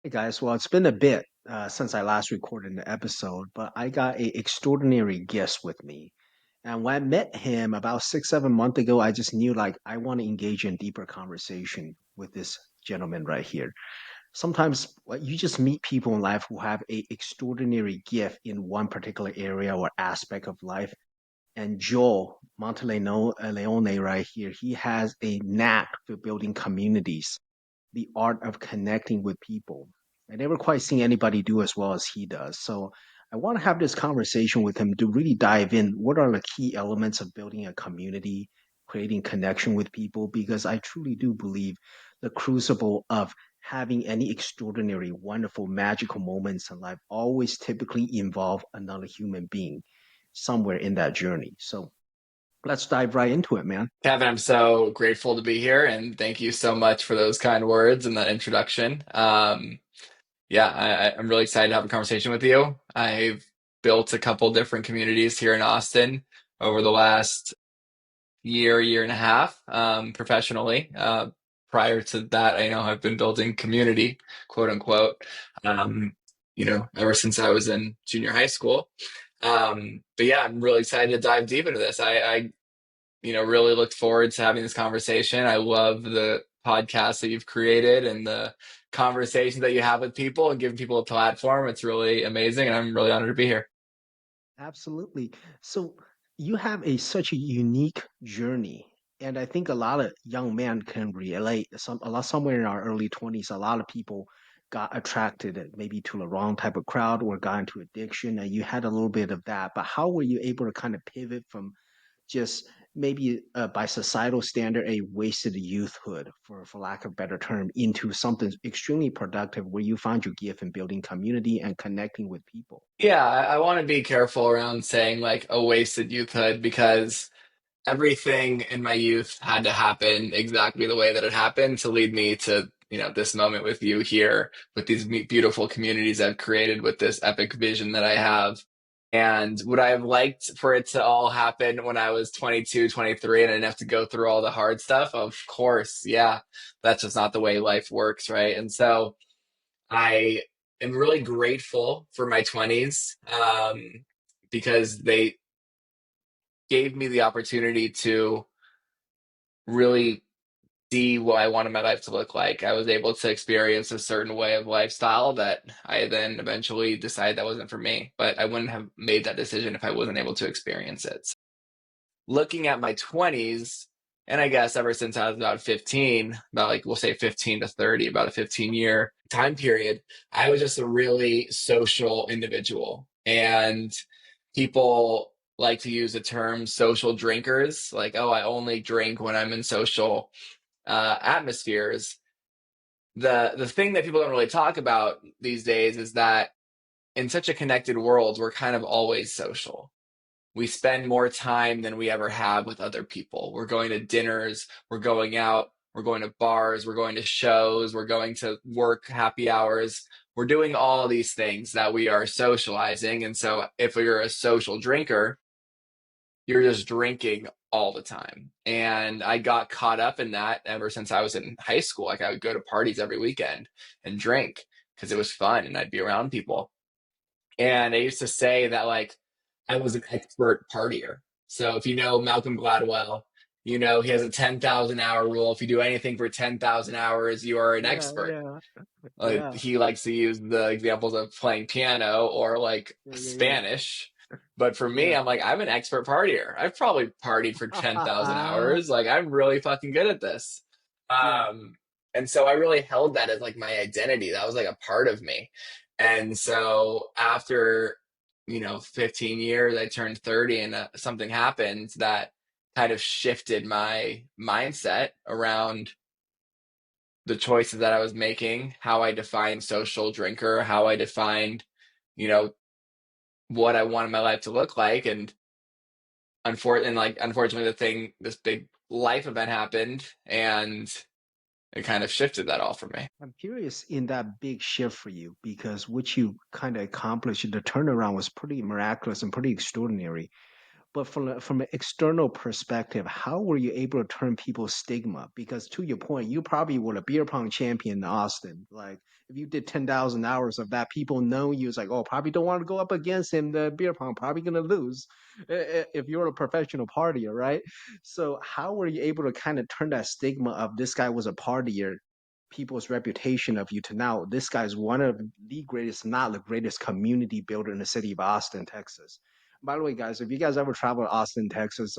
Hey guys, well, it's been a bit since I last recorded an episode, but I got a extraordinary guest with me. And when I met him about 6, 7 months ago, I just knew like I want to engage in deeper conversation with this gentleman right here. Sometimes you just meet people in life who have a extraordinary gift in one particular area or aspect of life. And Joel Monteleone right here, he has a knack for building communities, the art of connecting with people. I never quite seen anybody do as well as he does. So I want to have this conversation with him to really dive in. What are the key elements of building a community, creating connection with people? Because I truly do believe the crucible of having any extraordinary, wonderful, magical moments in life always typically involve another human being somewhere in that journey. So let's dive right into it, man. Kevin, I'm so grateful to be here, and thank you so much for those kind words and that introduction. Yeah, I'm really excited to have a conversation with you. I've built a couple different communities here in Austin over the last year and a half, professionally. Prior to that, I know I've been building community, quote unquote, um, ever since I was in junior high school. But yeah, I'm really excited to dive deep into this. I really looked forward to having this conversation. I love the podcast that you've created and the conversations that you have with people and giving people a platform. It's really amazing, and I'm really honored to be here. Absolutely. So you have a such a unique journey, and I think a lot of young men can relate. Somewhere in our early 20s, a lot of people got attracted maybe to the wrong type of crowd or got into addiction, and you had a little bit of that. But how were you able to kind of pivot from just maybe by societal standard a wasted youthhood for lack of better term into something extremely productive where you found your gift in building community and connecting with people? Yeah, I want to be careful around saying like a wasted youthhood because everything in my youth had to happen exactly the way that it happened to lead me to, this moment with you here, with these beautiful communities I've created, with this epic vision that I have. And would I have liked for it to all happen when I was 22, 23, and I didn't have to go through all the hard stuff? Of course, yeah. That's just not the way life works, right? And so I am really grateful for my 20s, because they gave me the opportunity to really see what I wanted my life to look like. I was able to experience a certain way of lifestyle that I then eventually decided that wasn't for me. But I wouldn't have made that decision if I wasn't able to experience it. Looking at my 20s, and I guess ever since I was about 15, about like we'll say 15 to 30, about a 15-year time period, I was just a really social individual. And people like to use the term social drinkers, like, oh, I only drink when I'm in social atmospheres. The thing that people don't really talk about these days is that in such a connected world, we're kind of always social. We spend more time than we ever have with other people. We're going to dinners, we're going out, we're going to bars, we're going to shows, we're going to work happy hours. We're doing all these things that we are socializing. And so if you're a social drinker, you're just drinking all the time. And I got caught up in that ever since I was in high school. Like I would go to parties every weekend and drink because it was fun and I'd be around people. And I used to say that like I was an expert partier. So if you know Malcolm Gladwell, he has a 10,000 hour rule. If you do anything for 10,000 hours, you are an Yeah, expert. yeah, yeah, He likes to use the examples of playing piano or like yeah, yeah, Spanish. But for me, yeah, I'm like, I'm an expert partier. I've probably partied for 10,000 yeah. hours. Like, I'm really fucking good at this. Yeah. Um, and so I really held that as like my identity. That was like a part of me. And so after, 15 years, I turned 30 and something happened that kind of shifted my mindset around the choices that I was making, how I defined social drinker, how I defined, you know, what I wanted my life to look like. And unfortunately this big life event happened and it kind of shifted that all for me. I'm curious in that big shift for you because what you kind of accomplished, the turnaround was pretty miraculous and pretty extraordinary. But from an external perspective, how were you able to turn people's stigma? Because to your point, you probably were a beer pong champion in Austin. Like if you did 10,000 hours of that, people know you. It's like, oh, probably don't want to go up against him. The beer pong probably gonna lose if you're a professional partier, right? So how were you able to kind of turn that stigma of this guy was a partier, people's reputation of you to now this guy's one of the greatest, not the greatest community builder in the city of Austin, Texas. By the way, guys, if you guys ever travel to Austin, Texas,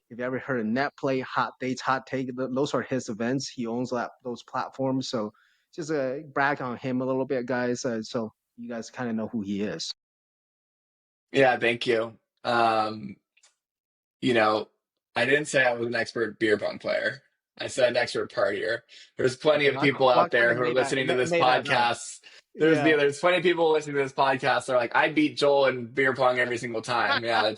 if you ever heard of NetPlay, Hot Dates, Hot Take, those are his events. He owns those platforms. So just brag on him a little bit, guys. So you guys kind of know who he is. Yeah, thank you. Um, you know, I didn't say I was an expert beer pong player. I said an expert partier. There's plenty Okay, of people well, I out kind there of who are listening to this made that up. podcast. Yeah. There's plenty of people listening to this podcast. They're like, I beat Joel in beer pong every single time. Yeah,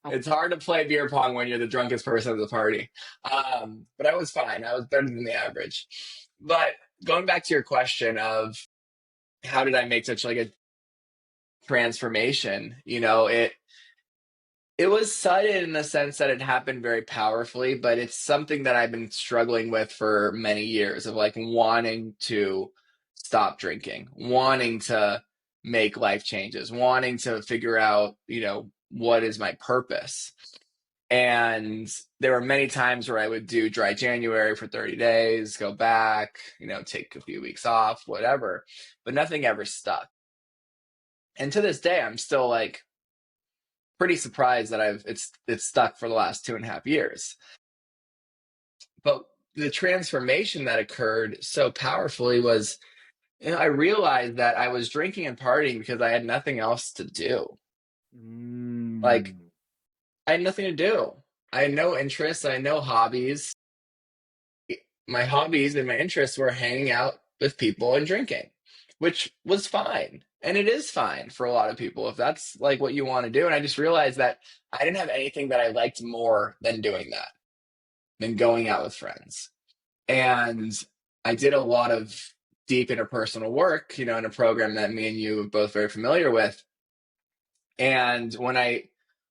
it's hard to play beer pong when you're the drunkest person at the party. But I was fine. I was better than the average. But going back to your question of how did I make such like a transformation? It was sudden in the sense that it happened very powerfully, but it's something that I've been struggling with for many years of like wanting to stop drinking, wanting to make life changes, wanting to figure out, what is my purpose. And there were many times where I would do dry January for 30 days, go back, take a few weeks off, whatever, but nothing ever stuck. And to this day, I'm still like pretty surprised that it's stuck for the last 2.5 years. But the transformation that occurred so powerfully was, I realized that I was drinking and partying because I had nothing else to do. Like Mm. I had nothing to do. I had no interests. I had no hobbies. My hobbies and my interests were hanging out with people and drinking, which was fine. And it is fine for a lot of people if that's like what you want to do. And I just realized that I didn't have anything that I liked more than doing that, than going out with friends. And I did a lot of deep interpersonal work, in a program that me and you are both very familiar with. And when I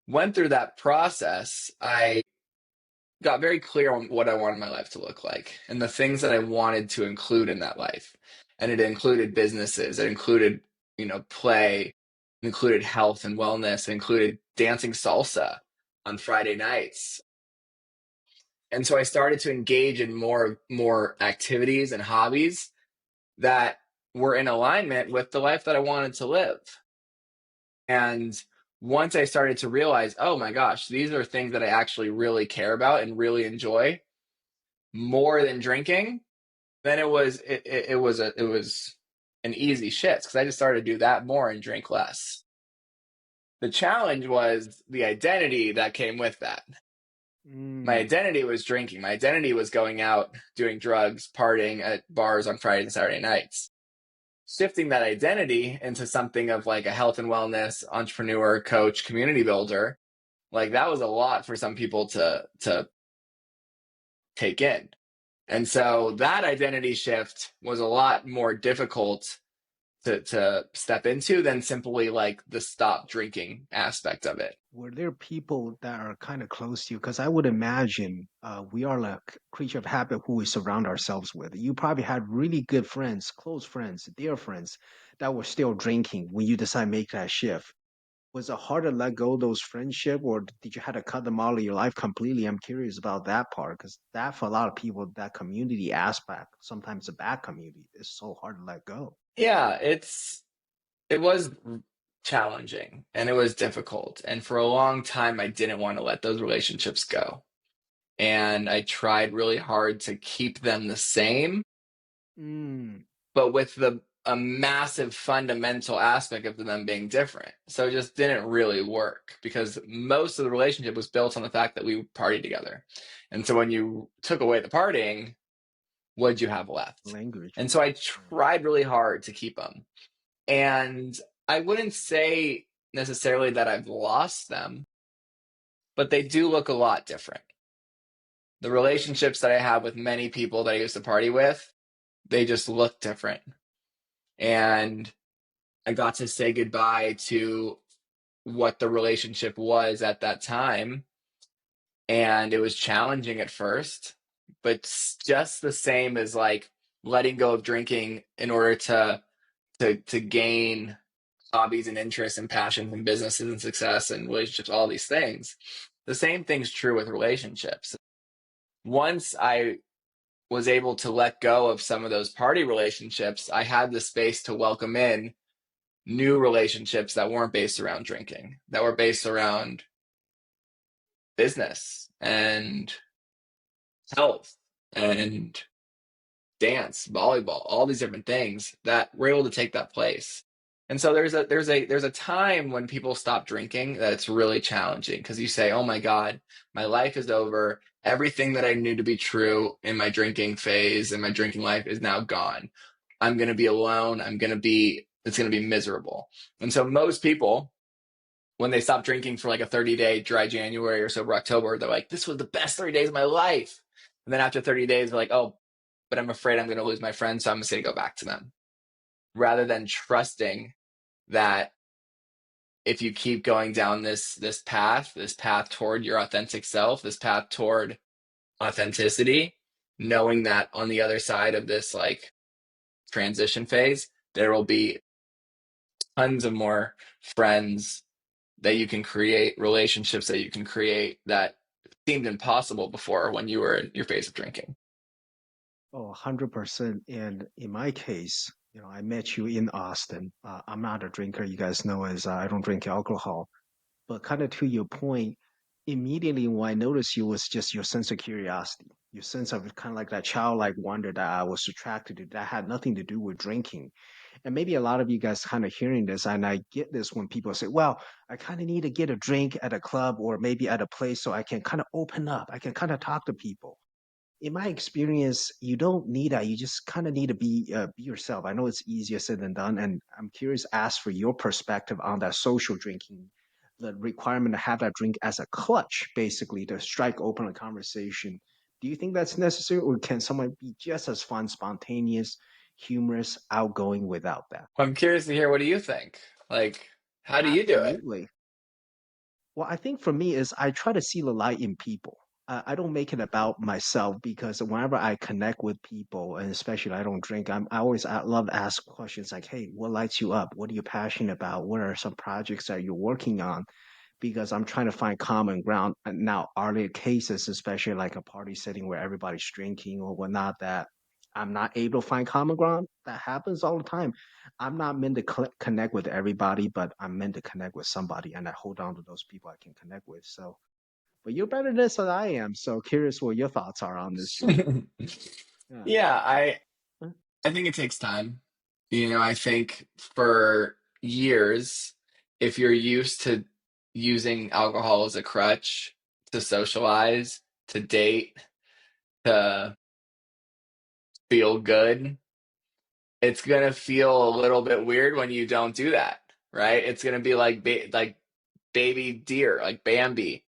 went through that process, I got very clear on what I wanted my life to look like and the things that I wanted to include in that life. And it included businesses, it included, play, it included health and wellness, it included dancing salsa on Friday nights. And so I started to engage in more activities and hobbies that were in alignment with the life that I wanted to live. And once I started to realize, oh my gosh, these are things that I actually really care about and really enjoy more than drinking, then it was an easy shift because I just started to do that more and drink less. The challenge was the identity that came with that. My Mm. identity was drinking. My identity was going out, doing drugs, partying at bars on Friday and Saturday nights. Shifting that identity into something of like a health and wellness entrepreneur, coach, community builder, like that was a lot for some people to take in. And so that identity shift was a lot more difficult to step into than simply like the stop drinking aspect of it. Were there people that are kind of close to you? Because I would imagine we are like creature of habit who we surround ourselves with. You probably had really good friends, close friends, dear friends that were still drinking when you decide to make that shift. Was it hard to let go of those friendship, or did you have to cut them out of your life completely? I'm curious about that part because that for a lot of people, that community aspect, sometimes a bad community, is so hard to let go. Yeah, it was challenging and it was difficult. And for a long time I didn't want to let those relationships go. And I tried really hard to keep them the same, Mm, but with the a massive fundamental aspect of them being different. So it just didn't really work because most of the relationship was built on the fact that we partied together. And so when you took away the partying, what'd you have left? language. And so I Yeah. tried really hard to keep them. And I wouldn't say necessarily that I've lost them, but they do look a lot different. The relationships that I have with many people that I used to party with, they just look different. And I got to say goodbye to what the relationship was at that time, and it was challenging at first, but just the same as like letting go of drinking in order to gain hobbies and interests and passions and businesses and success and relationships, all these things. The same thing's true with relationships. Once I was able to let go of some of those party relationships, I had the space to welcome in new relationships that weren't based around drinking, that were based around business and health and dance, volleyball, all these different things that were able to take that place. And so there's a time when people stop drinking that it's really challenging because you say, "Oh my God, my life is over. Everything that I knew to be true in my drinking phase and my drinking life is now gone. I'm going to be alone. It's going to be miserable." And so most people, when they stop drinking for like a 30-day dry January or sober October, they're like, "This was the best 30 days of my life." And then after 30 days, they're like, "Oh, but I'm afraid I'm going to lose my friends, so I'm just going to go back to them." Rather than trusting that if you keep going down this path toward your authentic self, this path toward authenticity, knowing that on the other side of this like transition phase, there will be tons of more friends that you can create, relationships that you can create that seemed impossible before when you were in your phase of drinking. Oh, 100%. And in my case, I met you in Austin. I'm not a drinker. You guys know as I don't drink alcohol. But kind of to your point, immediately when I noticed you was just your sense of curiosity, your sense of kind of like that childlike wonder that I was attracted to that had nothing to do with drinking. And maybe a lot of you guys kind of hearing this, and I get this when people say, well, I kind of need to get a drink at a club or maybe at a place so I can kind of open up. I can kind of talk to people. In my experience, you don't need that. You just kind of need to be yourself. I know it's easier said than done, and I'm curious. Ask for your perspective on that social drinking, the requirement to have that drink as a clutch, basically to strike open a conversation. Do you think that's necessary, or can someone be just as fun, spontaneous, humorous, outgoing without that? I'm curious to hear, what do you think? Like, how do you do it? Absolutely. Well, I think for me is I try to see the light in people. I don't make it about myself because whenever I connect with people, and especially I don't drink, I love to ask questions like, "Hey, what lights you up? What are you passionate about? What are some projects that you're working on?" Because I'm trying to find common ground. And now, are there cases, especially like a party setting where everybody's drinking or whatnot, that I'm not able to find common ground? That happens all the time. I'm not meant to connect with everybody, but I'm meant to connect with somebody, and I hold on to those people I can connect with. So, but you're better at this than I am. So, curious what your thoughts are on this too. Yeah. Yeah, I think it takes time. I think for years, if you're used to using alcohol as a crutch to socialize, to date, to feel good, it's gonna feel a little bit weird when you don't do that, right? It's gonna be like like baby deer, like Bambi.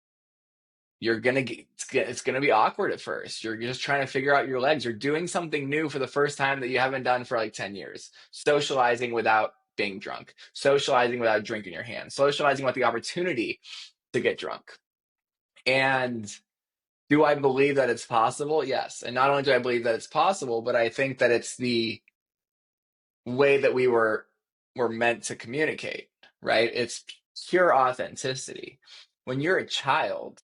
You're gonna get it's gonna be awkward at first. You're just trying to figure out your legs. You're doing something new for the first time that you haven't done for like 10 years. Socializing without being drunk, socializing without drinking your hand, socializing with the opportunity to get drunk. And do I believe that it's possible? Yes. And not only do I believe that it's possible, but I think that it's the way that were meant to communicate, right? It's pure authenticity. When you're a child,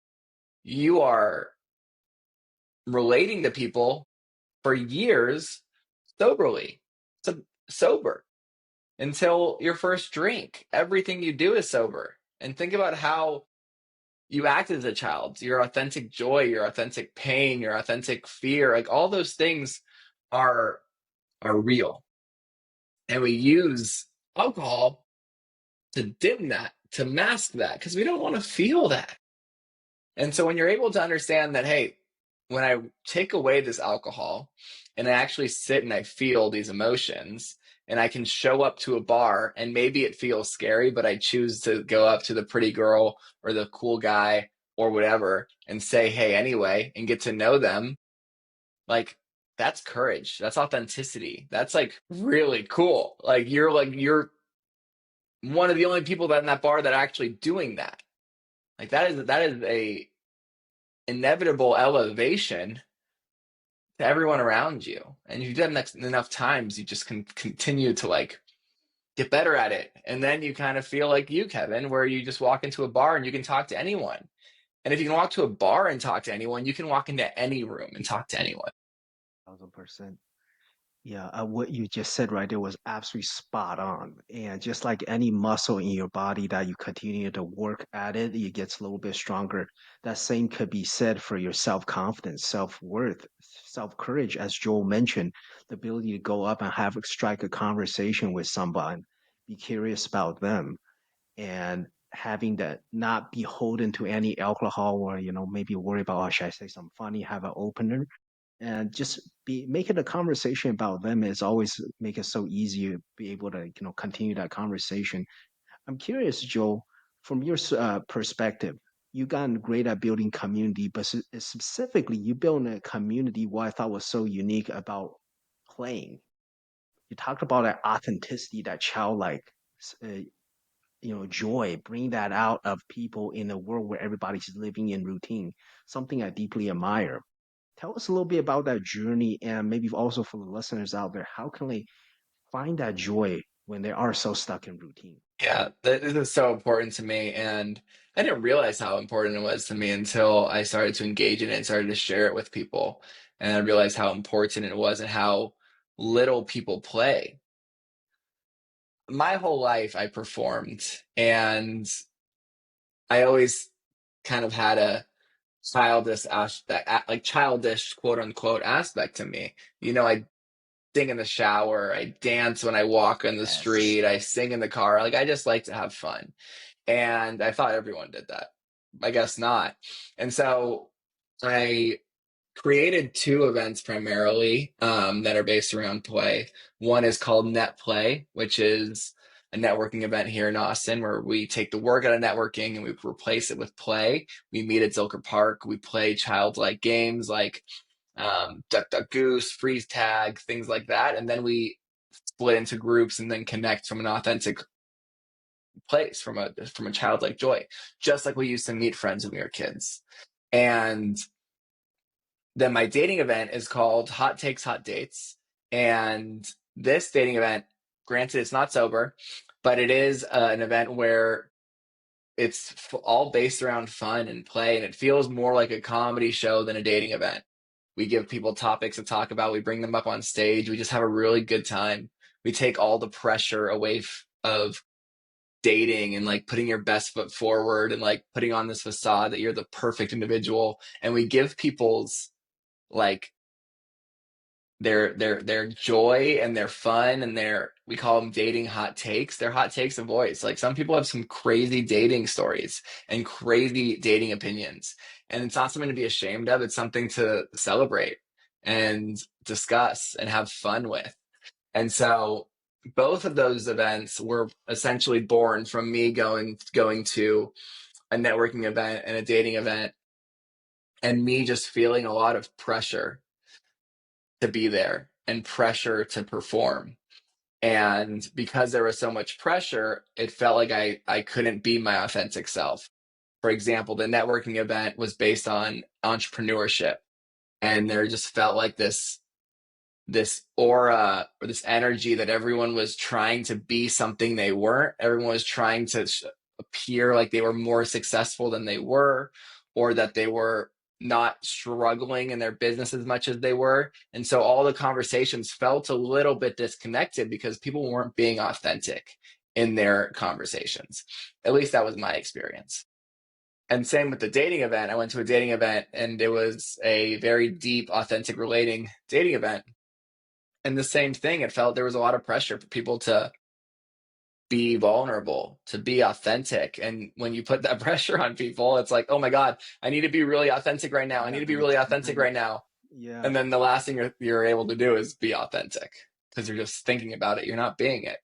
you are relating to people for years soberly, so sober until your first drink. Everything you do is sober. And think about how you act as a child, your authentic joy, your authentic pain, your authentic fear, like all those things are are real. And we use alcohol to dim that, to mask that, because we don't want to feel that. And so when you're able to understand that, hey, when I take away this alcohol and I actually sit and I feel these emotions and I can show up to a bar and maybe it feels scary, but I choose to go up to the pretty girl or the cool guy or whatever and say, hey, anyway, and get to know them, like that's courage. That's authenticity. That's like really cool. Like you're one of the only people that in that bar that are actually doing that. Like that is a inevitable elevation to everyone around you. And if you do that enough times, you just can continue to like get better at it. And then you kind of feel like you, Kevin, where you just walk into a bar and you can talk to anyone. And if you can walk to a bar and talk to anyone, you can walk into any room and talk to anyone. 1000%. Yeah, what you just said right there was absolutely spot on. And just like any muscle in your body that you continue to work at it, it gets a little bit stronger. That same could be said for your self-confidence, self-worth, self-courage, as Joel mentioned, the ability to go up and have strike a conversation with someone, be curious about them, and having that not beholden to any alcohol or, maybe worry about, oh, should I say something funny, have an opener and just be making a conversation about them is always make it so easy to be able to continue that conversation. I'm curious, Joe, from your perspective, you gotten great at building community, but specifically you built a community what I thought was so unique about playing. You talked about that authenticity, that childlike uh, joy, bring that out of people in a world where everybody's living in routine, something I deeply admire. Tell us a little bit about that journey and maybe also for the listeners out there, how can they find that joy when they are so stuck in routine? Yeah, this is so important to me. And I didn't realize how important it was to me until I started to engage in it and started to share it with people. And I realized how important it was and how little people play. My whole life I performed, and I always kind of had a childish aspect, like childish quote unquote aspect to me. I sing in the shower, I dance when I walk on the Yes. street, I sing in the car. Like I just like to have fun. And I thought everyone did that. I guess not. And so I created two events primarily that are based around play. One is called NetPlay, which is a networking event here in Austin where we take the work out of networking and we replace it with play. We meet at Zilker Park. We play childlike games like Duck Duck Goose, freeze tag, things like that. And then we split into groups and then connect from an authentic place, from a childlike joy, just like we used to meet friends when we were kids. And then my dating event is called Hot Takes, Hot Dates. And this dating event, granted, it's not sober, but it is an event where it's all based around fun and play. And it feels more like a comedy show than a dating event. We give people topics to talk about. We bring them up on stage. We just have a really good time. We take all the pressure away of dating and like putting your best foot forward and like putting on this facade that you're the perfect individual. And we give people's like their joy and their fun and their, we call them dating hot takes. Their hot takes of voice. Like some people have some crazy dating stories and crazy dating opinions. And it's not something to be ashamed of. It's something to celebrate and discuss and have fun with. And so both of those events were essentially born from me going to a networking event and a dating event and me just feeling a lot of pressure to be there and pressure to perform. And because there was so much pressure, it felt like I couldn't be my authentic self. For example, the networking event was based on entrepreneurship, and there just felt like this aura or this energy that everyone was trying to be something they weren't. Everyone was trying to appear like they were more successful than they were, or that they were not struggling in their business as much as they were. And so all the conversations felt a little bit disconnected because people weren't being authentic in their conversations. At least that was my experience. And same with the dating event. I went to a dating event and it was a very deep, authentic relating dating event. And the same thing, it felt there was a lot of pressure for people to be vulnerable, to be authentic. And when you put that pressure on people, it's like, oh my God, I need to be really authentic right now. I Yeah, need to be the really authentic exuberant. right now. Yeah. And then the last thing you're able to do is be authentic because you're just thinking about it. You're not being it.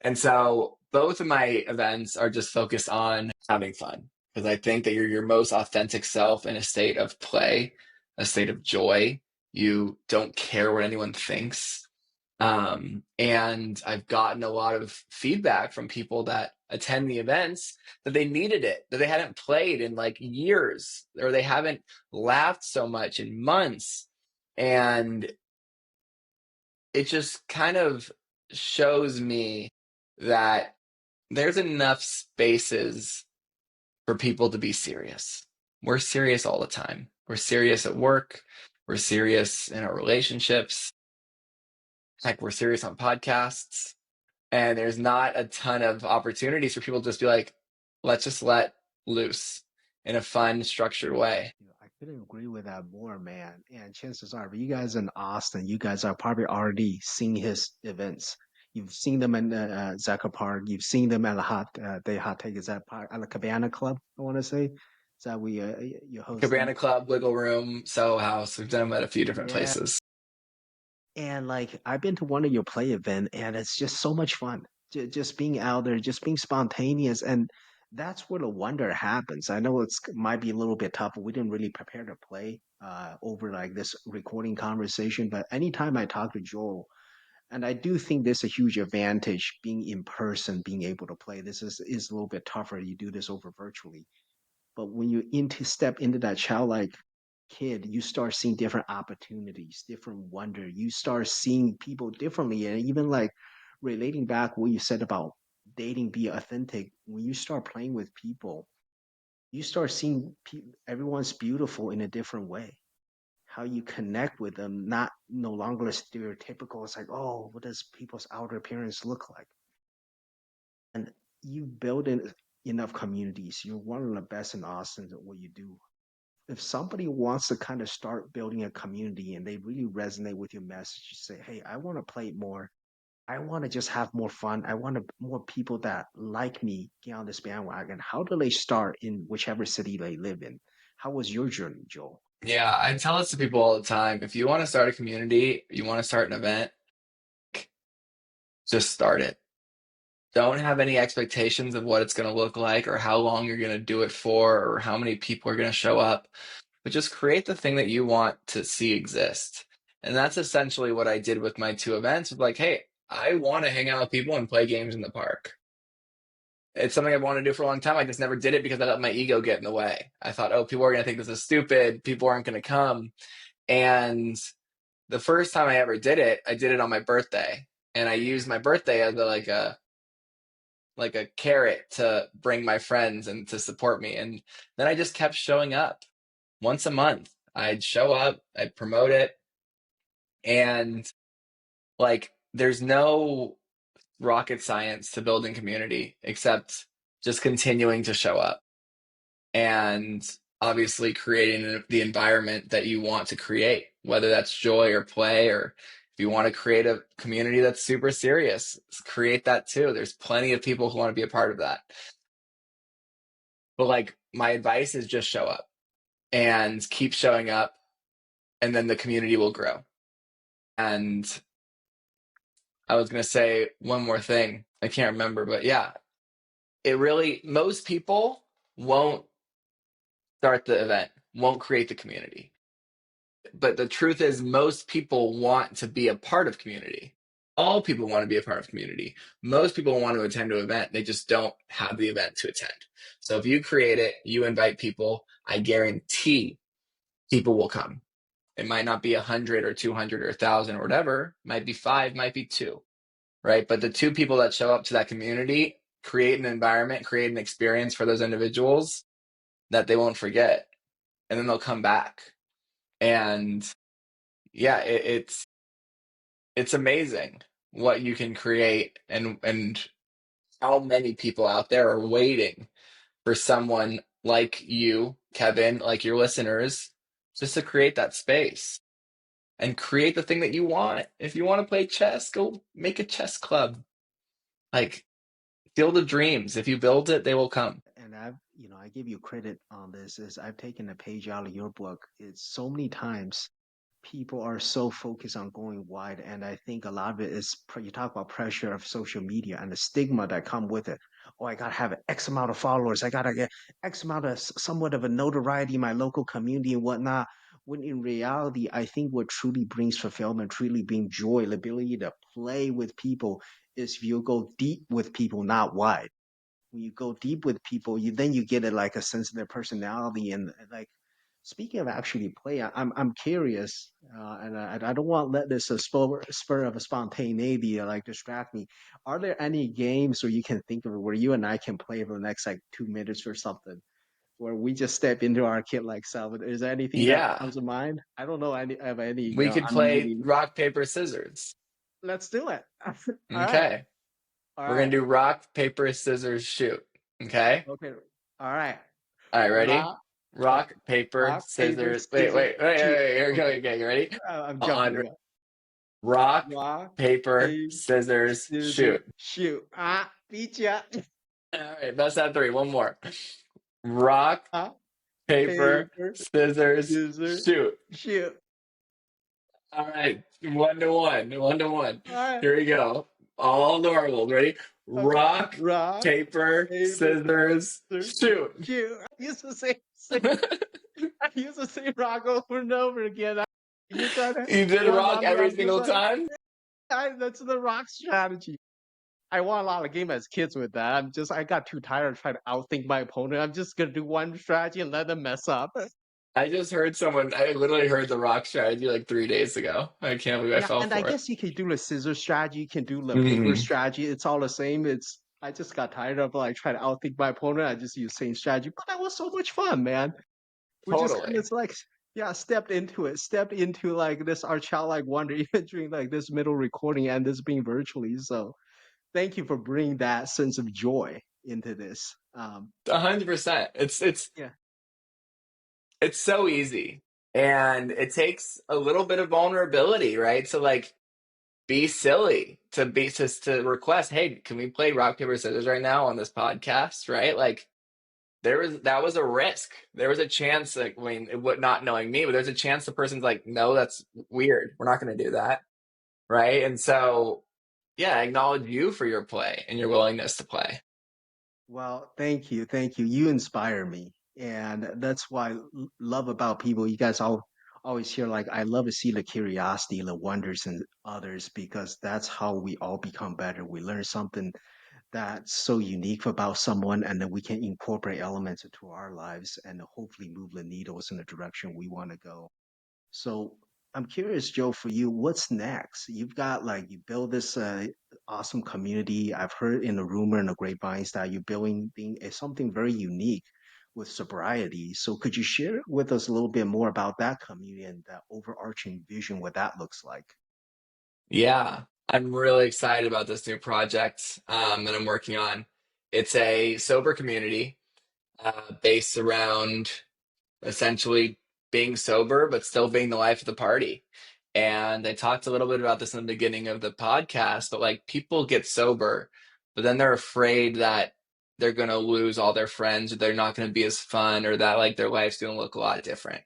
And so both of my events are just focused on having fun because I think that you're your most authentic self in a state of play, a state of joy. You don't care what anyone thinks. And I've gotten a lot of feedback from people that attend the events that they needed it, that they hadn't played in like years, or they haven't laughed so much in months. And it just kind of shows me that there's enough spaces for people to be serious. We're serious all the time. We're serious at work. We're serious in our relationships. Heck, we're serious on podcasts. And there's not a ton of opportunities for people to just be like, let's just let loose in a fun, structured way. I couldn't agree with that more, man. And chances are, if you guys in Austin, you guys are probably already seen his events. You've seen them in Zucker Park. You've seen them at the Hot Take. Is that part at the Cabana Club? I want to say. Is that we you host them? Cabana Club, Wiggle Room, Soho House. We've done them at a few different Yeah. places. And like I've been to one of your play event, and it's just so much fun. Just being out there, just being spontaneous, and that's where the wonder happens. I know it's might be a little bit tough. We didn't really prepare to play over like this recording conversation, but anytime I talk to Joel, and I do think there's a huge advantage being in person, being able to play. This is a little bit tougher. You do this over virtually, but when you into step into that childlike kid, you start seeing different opportunities, different wonder. You start seeing people differently, and even like relating back what you said about dating, be authentic. When you start playing with people, you start seeing everyone's beautiful in a different way. How you connect with them, not no longer stereotypical. It's like, oh, what does people's outer appearance look like? And you build in enough communities. You're one of the best in Austin at what you do. If somebody wants to kind of start building a community and they really resonate with your message, you say, hey, I want to play more. I want to just have more fun. I want more people that like me get on this bandwagon. How do they start in whichever city they live in? How was your journey, Joel? Yeah, I tell this to people all the time. If you want to start a community, you want to start an event, just start it. Don't have any expectations of what it's going to look like or how long you're going to do it for or how many people are going to show up, but just create the thing that you want to see exist. And that's essentially what I did with my two events. Like, hey, I want to hang out with people and play games in the park. It's something I've wanted to do for a long time. I just never did it because I let my ego get in the way. I thought, oh, people are going to think this is stupid. People aren't going to come. And the first time I ever did it, I did it on my birthday. And I used my birthday as like a carrot to bring my friends and to support me. And then I just kept showing up once a month. I'd show up, I'd promote it, and like there's no rocket science to building community except just continuing to show up and obviously creating the environment that you want to create, whether that's joy or play, or if you want to create a community that's super serious, create that too. There's plenty of people who want to be a part of that. But like my advice is just show up and keep showing up, and then the community will grow. And I was going to say one more thing. I can't remember, but yeah, it really, most people won't start the event, won't create the community. But the truth is, most people want to be a part of community. All people want to be a part of community. Most people want to attend an event. They just don't have the event to attend. So if you create it, you invite people, I guarantee people will come. It might not be 100 or 200 or 1,000 or whatever. It might be five, might be two, right? But the two people that show up to that community create an environment, create an experience for those individuals that they won't forget. And then they'll come back. And yeah, it's amazing what you can create and how many people out there are waiting for someone like you, Kevin, like your listeners, just to create that space and create the thing that you want. If you want to play chess, go make a chess club. Like, field of dreams. If you build it, they will come. And I give you credit on this. Is I've taken a page out of your book. It's so many times people are so focused on going wide, and I think a lot of it is you talk about pressure of social media and the stigma that come with it. Oh, I gotta have X amount of followers. I gotta get X amount of somewhat of a notoriety in my local community and whatnot. When in reality, I think what truly brings fulfillment, truly brings joy, the ability to play with people is if you go deep with people, not wide. When you go deep with people, you get it like a sense of their personality and like. Speaking of actually play, I'm curious, and I don't want to let this spur of a spontaneity like distract me. Are there any games where you can think of where you and I can play for the next like 2 minutes or something, where we just step into our kid like self? Is there anything that Yeah, comes to mind? I don't know any of any. we could I'm play really. rock, paper, scissors. Let's do it. All right, Okay. all We're gonna right, do rock, paper, scissors, shoot. Okay? okay, all right. All right, ready? Rock, uh, Rock, paper, rock, paper, scissors. Wait, scissors, wait, wait, wait, shoot. wait. Here we go. Okay, Okay, you ready? I'm On jumping. rock, Rock, paper, paper, scissors, scissors, shoot. shoot. Beat ya. All right, best out of three. One more. Rock, Ah, paper, paper, scissors, scissors, shoot. shoot. All right, 1-1, 1-1. All right. Here we go. All normal. Ready? Okay. Rock, Rock, paper, paper, scissors, scissors, shoot. shoot. I used to say rock over and over again. You trying to You did one rock on me? every I'm just single like, time? that's the rock strategy. I won a lot of games as kids with that. I got too tired of trying to outthink my opponent. I'm just gonna do one strategy and let them mess up. I just heard someone, I literally heard the rock strategy like 3 days ago. I can't believe I Yeah, fell and I for it. guess you can do the scissor strategy, you can do the paper Hmm. strategy. It's all the same. It's I just got tired of like trying to outthink my opponent. I just use same strategy, but that was so much fun, man. We just kind of Totally. like yeah, stepped into like this our childlike wonder, even during like this middle recording and this being virtually. So thank you for bringing that sense of joy into this. 100%. Yeah, It's so easy. And it takes a little bit of vulnerability, right? To like be silly, to request, hey, can we play rock, paper, scissors right now on this podcast? Right? Like that was a risk. There was a chance, like, I mean, not knowing me, but there's a chance the person's like, no, that's weird. We're not going to do that, right? And so, yeah, I acknowledge you for your play and your willingness to play. well, thank you. You inspire me, and that's why love about people. You guys all always hear like I love to see the curiosity, the wonders in others because that's how we all become better. We learn something that's so unique about someone, and then we can incorporate elements into our lives and hopefully move the needles in the direction we want to go. So I'm curious, Joe, for you, what's next? You've got like you build this awesome community. I've heard in the rumor and the grapevines that you're building something very unique with sobriety. So could you share with us a little bit more about that community and that overarching vision, what that looks like? Yeah, I'm really excited about this new project that I'm working on. It's a sober community based around essentially being sober, but still being the life of the party. And I talked a little bit about this in the beginning of the podcast, but like people get sober, but then they're afraid that they're going to lose all their friends or they're not going to be as fun or that like their life's going to look a lot different,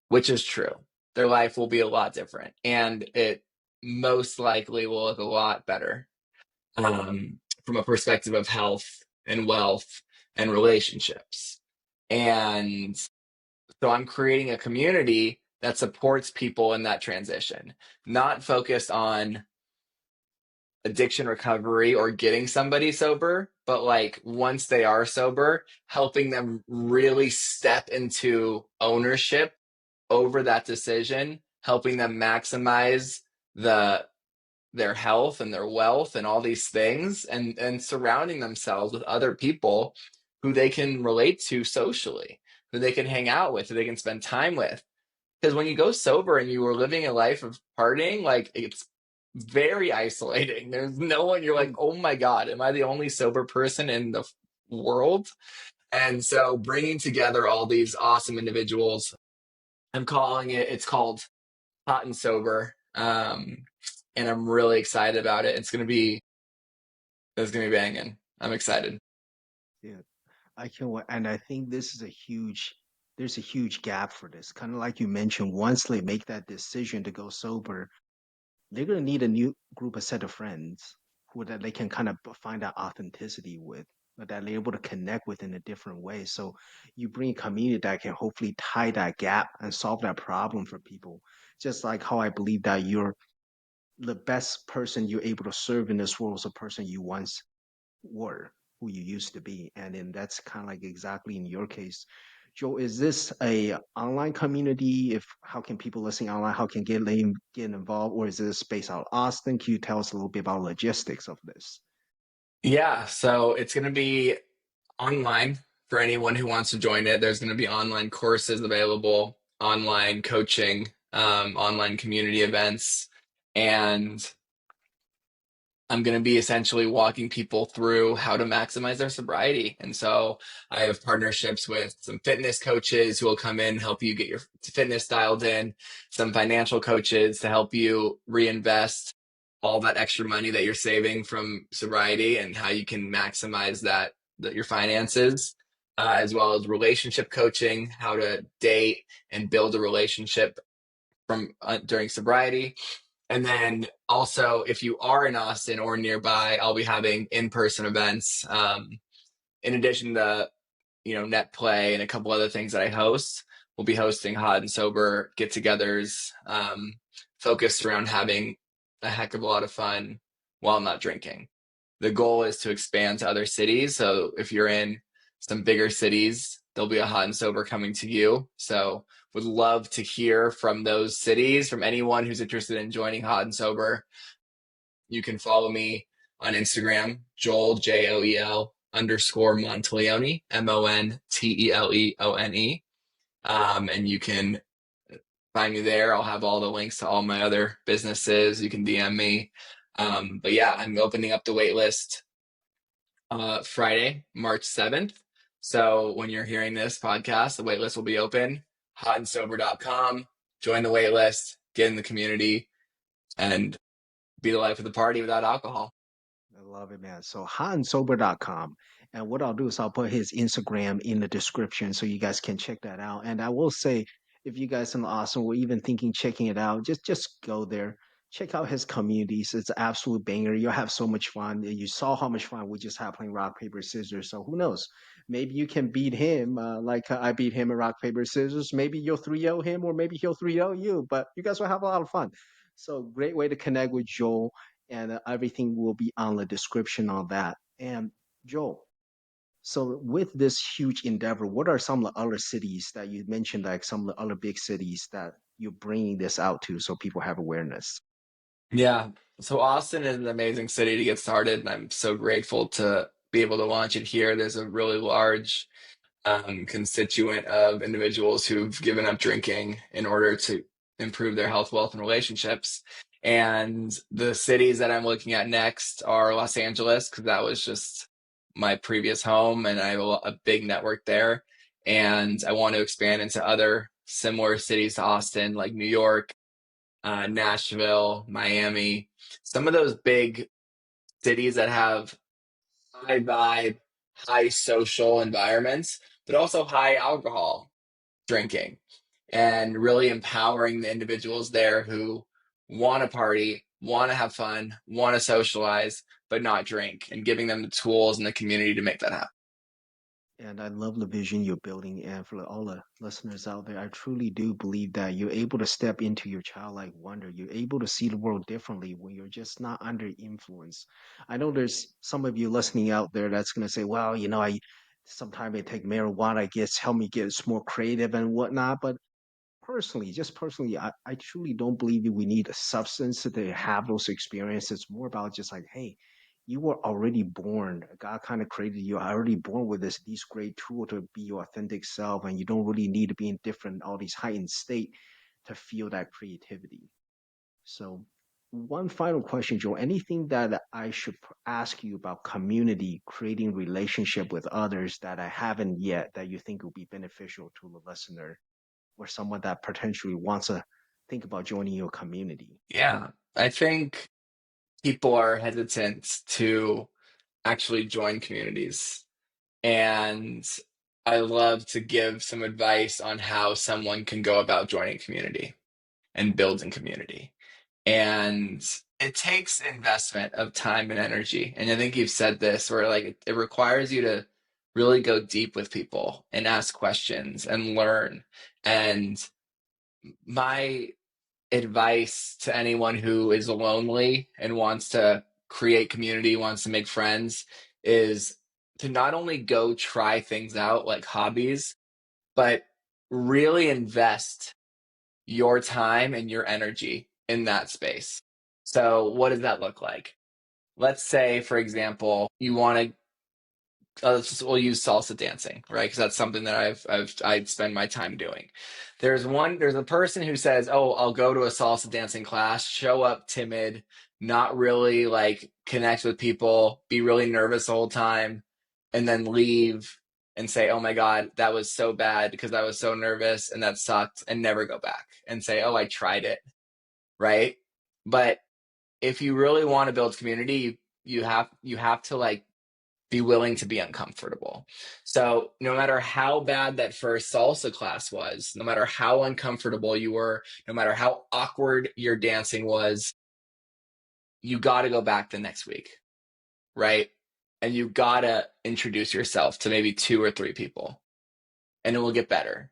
which is true. Their life will be a lot different and it most likely will look a lot better from a perspective of health and wealth and relationships. And so I'm creating a community that supports people in that transition, not focused on addiction recovery or getting somebody sober, but like once they are sober, helping them really step into ownership over that decision, helping them maximize the their health and their wealth and all these things and surrounding themselves with other people who they can relate to socially, who they can hang out with, who they can spend time with. Because when you go sober and you are living a life of partying, like it's very isolating. There's no one, you're like, Mm, oh my God, am I the only sober person in the world? And so bringing together all these awesome individuals, it's called Hot and Sober. And I'm really excited about it. It's gonna be banging. I'm excited. yeah, I can, and I think there's a huge gap for this. Kind of like you mentioned, once they make that decision to go sober, they're gonna need a new group, a set of friends who that they can kind of find that authenticity with. that they're able to connect with in a different way. So you bring a community that can hopefully tie that gap and solve that problem for people. Just like how I believe that you're the best person you're able to serve in this world is a person you once were, who you used to be. And then that's kind of like exactly in your case. Joe, is this a online community? If how can people listening online, how can get involved, or is this based out of Austin? Can you tell us a little bit about logistics of this? Yeah, so it's going to be online for anyone who wants to join it. There's going to be online courses available, online coaching, online community events, and I'm going to be essentially walking people through how to maximize their sobriety. And so I have partnerships with some fitness coaches who will come in, help you get your fitness dialed in, some financial coaches to help you reinvest all that extra money that you're saving from sobriety and how you can maximize that your finances, as well as relationship coaching, how to date and build a relationship from during sobriety. And then also, if you are in Austin or nearby, I'll be having in-person events. In addition to NetPlay and a couple other things that I host, we'll be hosting hot and sober get-togethers, focused around having a heck of a lot of fun while not drinking. The goal is to expand to other cities. So if you're in some bigger cities, there'll be a hot and sober coming to you. So would love to hear from those cities, from anyone who's interested in joining hot and sober. You can follow me on Instagram, Joel, Joel underscore Monteleone, Monteleone. And you can find me there. I'll have all the links to all my other businesses. You can DM me. But yeah, I'm opening up the wait list Friday, March 7th. So when you're hearing this podcast, the waitlist will be open. Hotandsober.com. Join the waitlist, get in the community, and be the life of the party without alcohol. I love it, man. So hotandsober.com. And what I'll do is I'll put his Instagram in the description so you guys can check that out. And I will say, if you guys in Austin were even thinking checking it out, just go there. Check out his communities. It's an absolute banger. You'll have so much fun. You saw how much fun we just had playing rock, paper, scissors. So who knows? Maybe you can beat him like I beat him in rock, paper, scissors. Maybe you'll 3-0 him or maybe he'll 3-0 you. But you guys will have a lot of fun. So great way to connect with Joel and everything will be on the description on that. And Joel, so with this huge endeavor, what are some of the other cities that you mentioned, like some of the other big cities that you're bringing this out to so people have awareness? Yeah. So Austin is an amazing city to get started, and I'm so grateful to be able to launch it here. There's a really large constituent of individuals who've given up drinking in order to improve their health, wealth, and relationships. And the cities that I'm looking at next are Los Angeles, because that was just my previous home, and I have a big network there. And I want to expand into other similar cities to Austin, like New York, Nashville, Miami, some of those big cities that have high vibe, high social environments, but also high alcohol drinking, and really empowering the individuals there who want to party, want to have fun, want to socialize, but not drink, and giving them the tools and the community to make that happen. And I love the vision you're building. And for all the listeners out there, I truly do believe that you're able to step into your childlike wonder. You're able to see the world differently when you're just not under influence. I know there's some of you listening out there that's going to say, well, I sometimes I take marijuana, I guess, help me get more creative and whatnot. But personally, just personally, I truly don't believe that we need a substance to have those experiences. It's more about just like, hey, you were already born. God kind of created you already born with these great tools to be your authentic self, and you don't really need to be in different all these heightened state to feel that creativity. So, one final question, Joe. Anything that I should ask you about community, creating relationship with others that I haven't yet that you think will be beneficial to the listener? Or someone that potentially wants to think about joining your community? Yeah, I think people are hesitant to actually join communities. And I love to give some advice on how someone can go about joining community and building community. And it takes investment of time and energy. And I think you've said this where like it requires you to really go deep with people and ask questions and learn. And my advice to anyone who is lonely and wants to create community, wants to make friends, is to not only go try things out like hobbies, but really invest your time and your energy in that space. So, what does that look like? Let's say, for example, you want to we'll use salsa dancing, right? Because that's something that I spend my time doing. There's a person who says, "Oh, I'll go to a salsa dancing class, show up timid, not really like connect with people, be really nervous the whole time, and then leave and say, "Oh my God, that was so bad because I was so nervous and that sucked," and never go back and say, "Oh, I tried it," right? But if you really want to build community, you have to like be willing to be uncomfortable. So, no matter how bad that first salsa class was, no matter how uncomfortable you were, no matter how awkward your dancing was, you got to go back the next week, right? And you got to introduce yourself to maybe two or three people, and it will get better.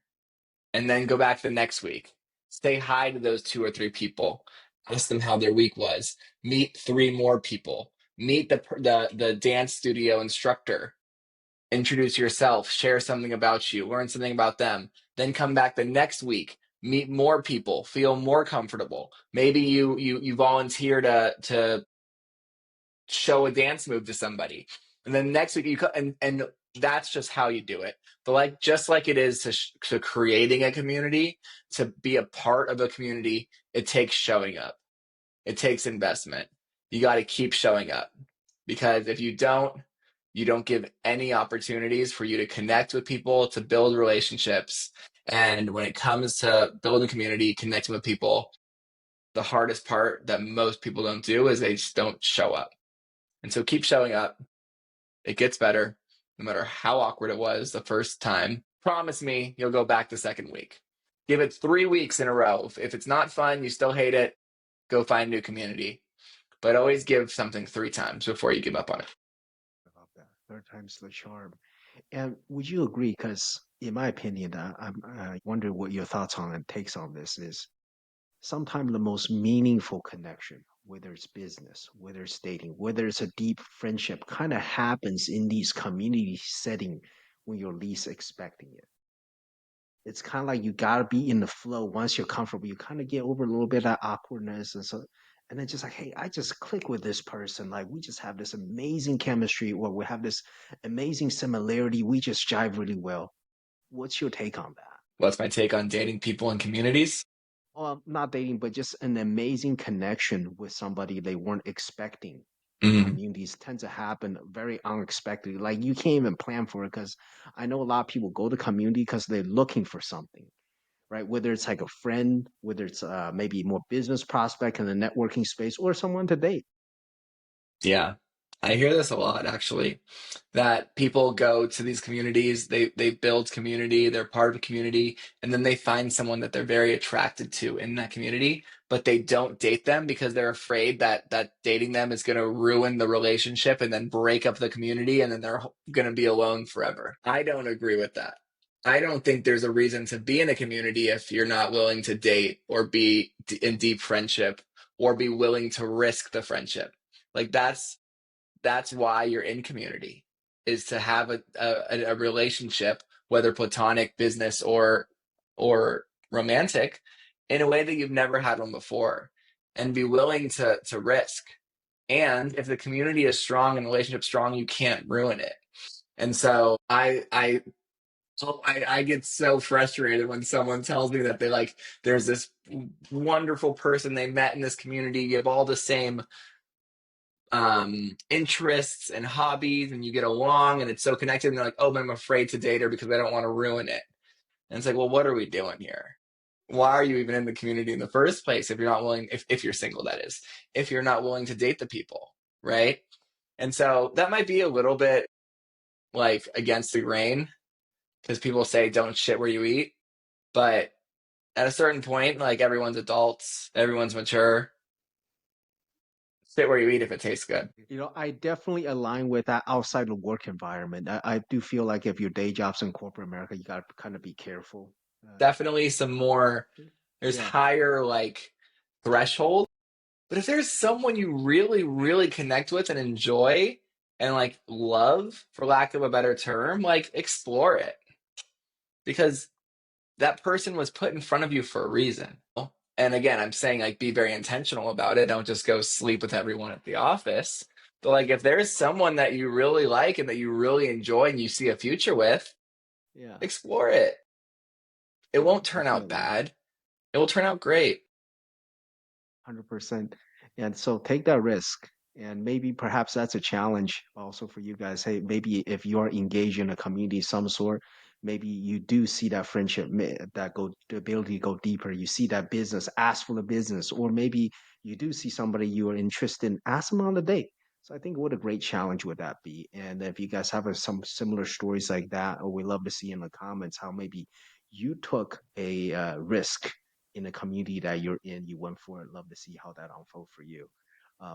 And then go back the next week. Say hi to those two or three people. Ask them how their week was. Meet three more people. Meet the dance studio instructor, introduce yourself, share something about you, learn something about them, then come back the next week, meet more people, feel more comfortable. Maybe you volunteer to show a dance move to somebody, and then next week and that's just how you do it. But like just like it is to creating a community, to be a part of a community, it takes showing up. It takes investment. You got to keep showing up because if you don't give any opportunities for you to connect with people, to build relationships. And when it comes to building community, connecting with people, the hardest part that most people don't do is they just don't show up. And so keep showing up. It gets better no matter how awkward it was the first time. Promise me you'll go back the second week. Give it 3 weeks in a row. If it's not fun, you still hate it, go find a new community. But always give something 3 times before you give up on it. I love that. Third time's the charm. And would you agree? Because in my opinion, I wonder what your thoughts on and takes on this is sometimes the most meaningful connection, whether it's business, whether it's dating, whether it's a deep friendship, kind of happens in these community setting when you're least expecting it. It's kind of like you gotta be in the flow. Once you're comfortable, you kind of get over a little bit of awkwardness and so, and then just like, hey, I just click with this person. Like we just have this amazing chemistry, or we have this amazing similarity. We just jive really well. What's your take on that? What's my take on dating people and communities? Not dating, but just an amazing connection with somebody they weren't expecting. In Mm, communities tend to happen very unexpectedly. Like you can't even plan for it because I know a lot of people go to community because they're looking for something, right? Whether it's like a friend, whether it's maybe more business prospect in the networking space, or someone to date. yeah. I hear this a lot actually. That people go to these communities, they build community, they're part of a community, and then they find someone that they're very attracted to in that community, but they don't date them because they're afraid that dating them is going to ruin the relationship and then break up the community and then they're going to be alone forever. I don't agree with that. I don't think there's a reason to be in a community if you're not willing to date or be in deep friendship or be willing to risk the friendship. Like that's why you're in community, is to have a relationship, whether platonic, business, or romantic, in a way that you've never had one before, and be willing to risk. And if the community is strong and the relationship strong, you can't ruin it. And so I get so frustrated when someone tells me that they like there's this wonderful person they met in this community. You have all the same interests and hobbies and you get along and it's so connected and they're like, oh, but I'm afraid to date her because I don't want to ruin it. And it's like, well, what are we doing here? Why are you even in the community in the first place if you're not willing, if you're single, that is, if you're not willing to date the people, right? And so that might be a little bit like against the grain because people say don't shit where you eat. But at a certain point, like everyone's adults, everyone's mature. sit where you eat if it tastes good. I definitely align with that outside the work environment. I do feel like if your day job's in corporate America, you got to kind of be careful. Definitely some more, there's Yeah, higher like threshold. But if there's someone you really, really connect with and enjoy and like love, for lack of a better term, like explore it because that person was put in front of you for a reason. And again, I'm saying like be very intentional about it. Don't just go sleep with everyone at the office. But like if there's someone that you really like and that you really enjoy and you see a future with, yeah, explore it. It yeah, won't turn out definitely. bad. It will turn out great. 100%. And so take that risk. And maybe perhaps that's a challenge also for you guys. Hey, maybe if you're engaged in a community of some sort, maybe you do see that friendship that go the ability to go deeper. You see that business, ask for the business, or maybe you do see somebody you are interested in, ask them on the date. So I think what a great challenge would that be? And if you guys have some similar stories like that, or we love to see in the comments how maybe you took a risk in the community that you're in, you went for it. Love to see how that unfold for you.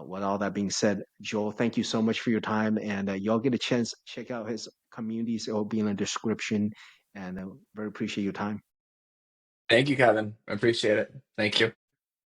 With all that being said, Joel, thank you so much for your time, and y'all get a chance check out his communities. It will be in the description, and very appreciate your time. Thank you, Kevin. I appreciate it. Thank you.